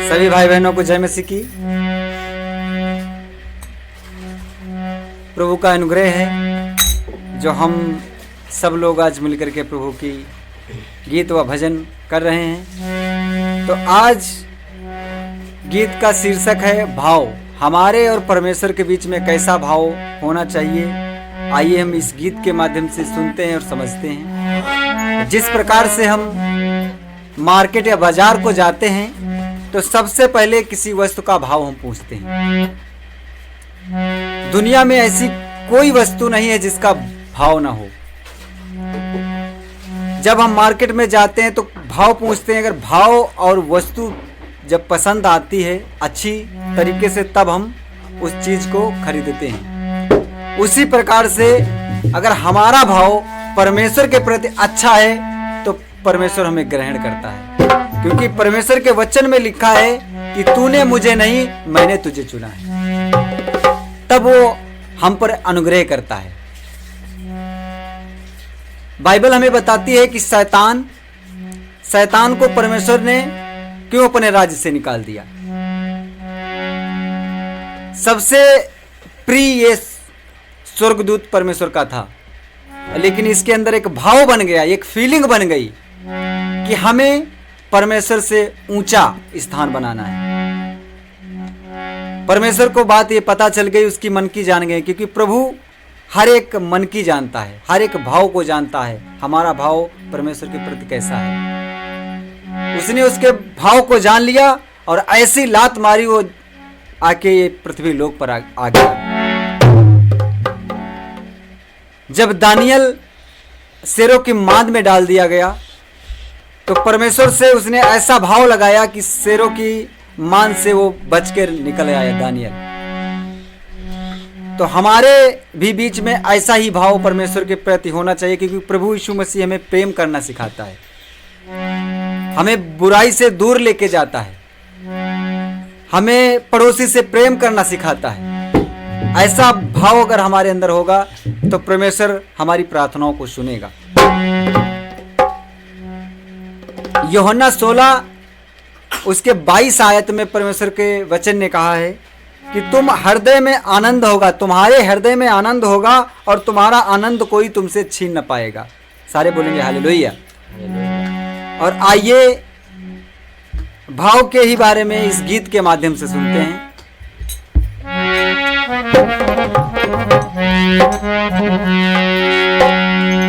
सभी भाई बहनों को जय मसीह की। प्रभु का अनुग्रह है जो हम सब लोग आज मिलकर के प्रभु की गीत व भजन कर रहे हैं। तो आज गीत का शीर्षक है भाव। हमारे और परमेश्वर के बीच में कैसा भाव होना चाहिए, आइए हम इस गीत के माध्यम से सुनते हैं और समझते हैं। जिस प्रकार से हम मार्केट या बाजार को जाते हैं तो सबसे पहले किसी वस्तु का भाव हम पूछते हैं। दुनिया में ऐसी कोई वस्तु नहीं है जिसका भाव ना हो। जब हम मार्केट में जाते हैं तो भाव पूछते हैं। अगर भाव और वस्तु जब पसंद आती है अच्छी तरीके से, तब हम उस चीज को खरीदते हैं। उसी प्रकार से अगर हमारा भाव परमेश्वर के प्रति अच्छा है तो परमेश्वर हमें ग्रहण करता है, क्योंकि परमेश्वर के वचन में लिखा है कि तूने मुझे नहीं, मैंने तुझे चुना है। तब वो हम पर अनुग्रह करता है। बाइबल हमें बताती है कि शैतान को परमेश्वर ने क्यों अपने राज्य से निकाल दिया। सबसे प्रिय ये स्वर्गदूत परमेश्वर का था, लेकिन इसके अंदर एक भाव बन गया, एक फीलिंग बन गई कि हमें परमेश्वर से ऊंचा स्थान बनाना है। परमेश्वर को बात ये पता चल गई, उसकी मन की जान गए, क्योंकि प्रभु हर एक मन की जानता है, हर एक भाव को जानता है। हमारा भाव परमेश्वर के प्रति कैसा है, उसने उसके भाव को जान लिया और ऐसी लात मारी वो आके ये पृथ्वी लोक पर आ गया। जब दानियल शेरों की मांद में डाल दिया गया तो परमेश्वर से उसने ऐसा भाव लगाया कि शेरों की मांद से वो बच कर निकल आया दानियल। तो हमारे भी बीच में ऐसा ही भाव परमेश्वर के प्रति होना चाहिए, क्योंकि प्रभु यीशु मसीह हमें प्रेम करना सिखाता है, हमें बुराई से दूर लेके जाता है, हमें पड़ोसी से प्रेम करना सिखाता है। ऐसा भाव अगर हमारे अंदर होगा तो परमेश्वर हमारी प्रार्थनाओं को सुनेगा। यूहन्ना 16 उसके 22 आयत में परमेश्वर के वचन ने कहा है कि तुम हृदय में आनंद होगा, तुम्हारे हृदय में आनंद होगा और तुम्हारा आनंद कोई तुमसे छीन न पाएगा। सारे बोलेंगे हालेलुया। और आइए भाव के ही बारे में इस गीत के माध्यम से सुनते हैं।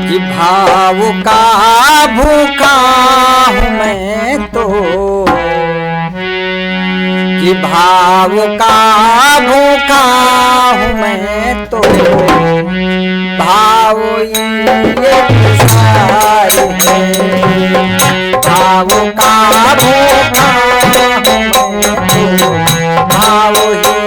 कि भाव का भूखा हूँ मैं तो, कि भाव का भूखा हूँ मैं तो, भाव ये सारे भाव का भूखा हूँ मैं तो, भाव ये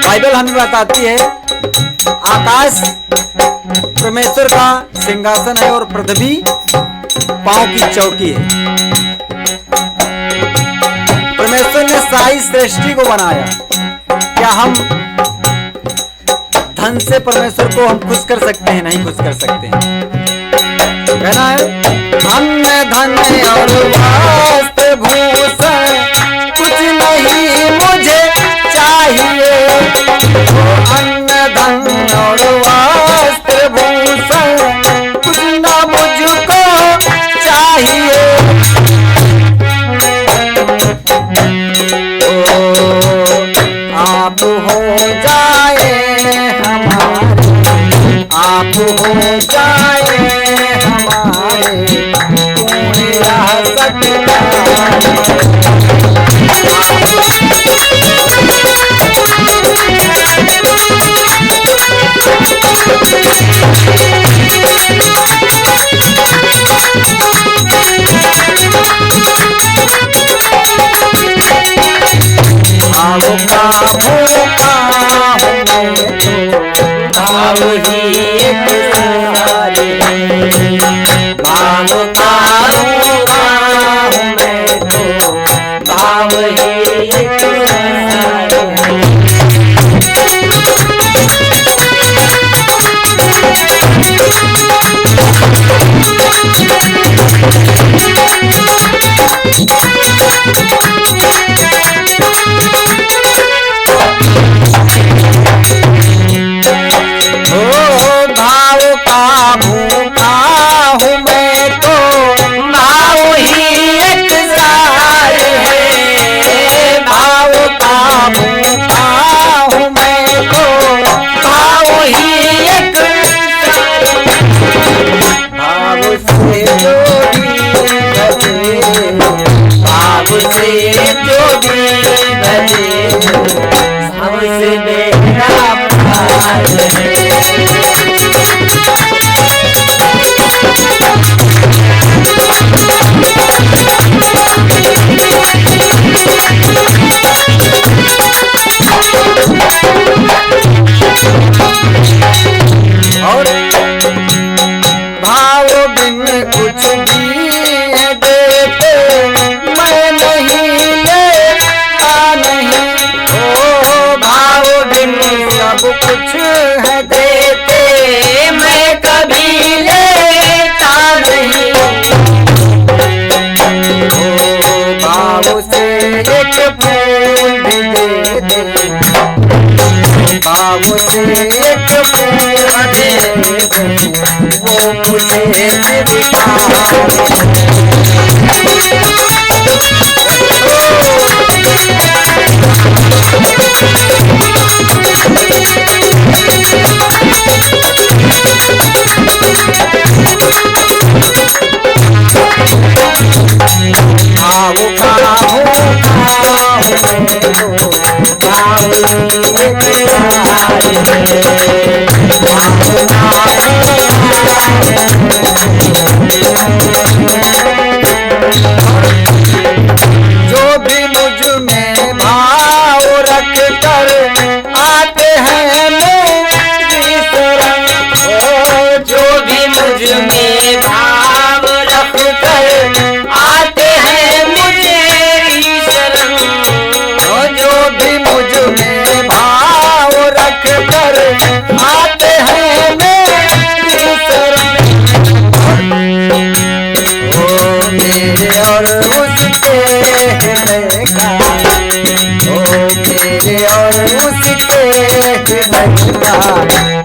बाइबल हमें बताती है आकाश परमेश्वर का सिंहासन है और पृथ्वी पांव की चौकी है। परमेश्वर ने सारी सृष्टि को बनाया। क्या हम धन से परमेश्वर को हम खुश कर सकते हैं? नहीं खुश कर सकते हैं। कहना है अन्य धन और वस्त्र भूषण कुछ नहीं मुझे चाहिए, हो जाए हमारे, आप हो जाए हमारे, कौन रह सकता है। भाव का भूखा हूँ मैं तो, भाव ही एक सहारे। भाव का भूखा हूँ मैं तो, भाव ही एक सहारे। कुछ है देते, मैं कभी लेता नहीं। ओ भाव से एक फूल भी दे दे, भाव से एक फूल दे दे, वो मुझे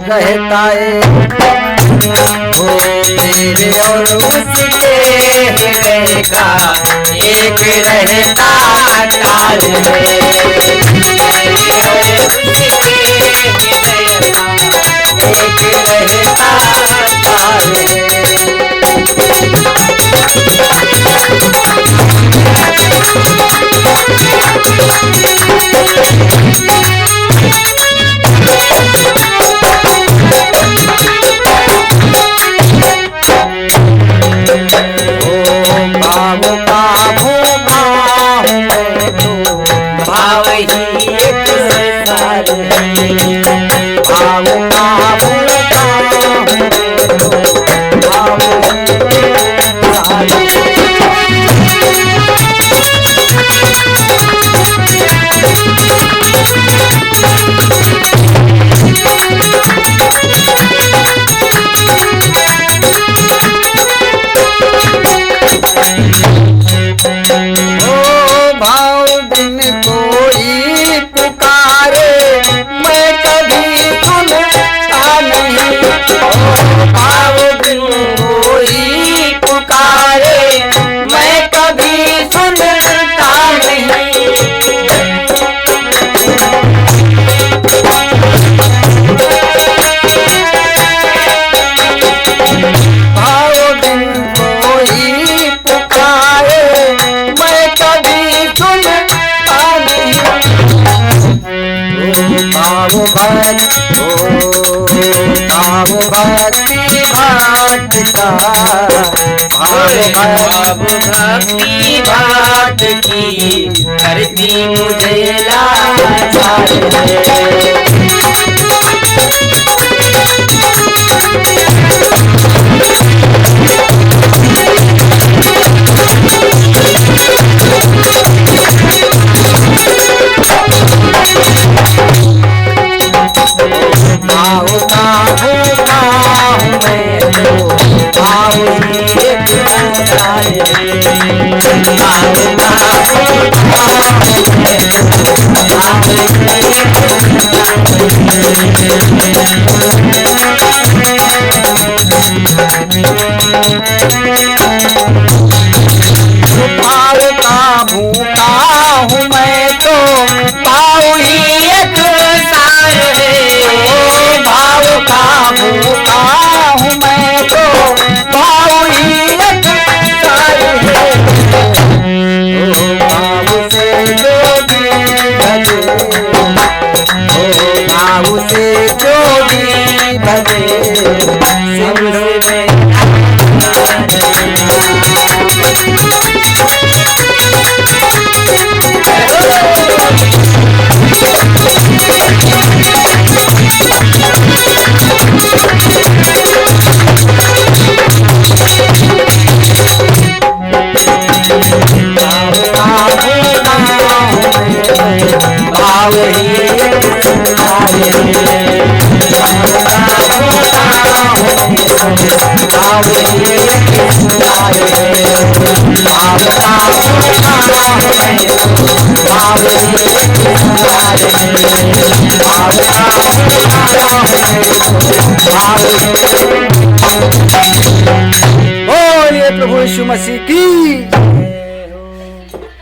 रहता है। वो मेरे और उसके हृदय का एक रहता ताल है। मेरे और उसके हृदय का एक रहता ताल है। भाव बिन कोई पुकारे मैं भाव भक्ति भाट का भाव भक्ति भाट की करती मुझे लाचार है। भाव का भूखा हूँ मैं तो पाऊ ही एक सार है। भाव का भूखा हूँ मैं तो पाऊ ही एक सार है। भाव से जोगी भजे, भाव से जोगी भजे सिमरो में बोलिए प्रभु यीशु मसीह की।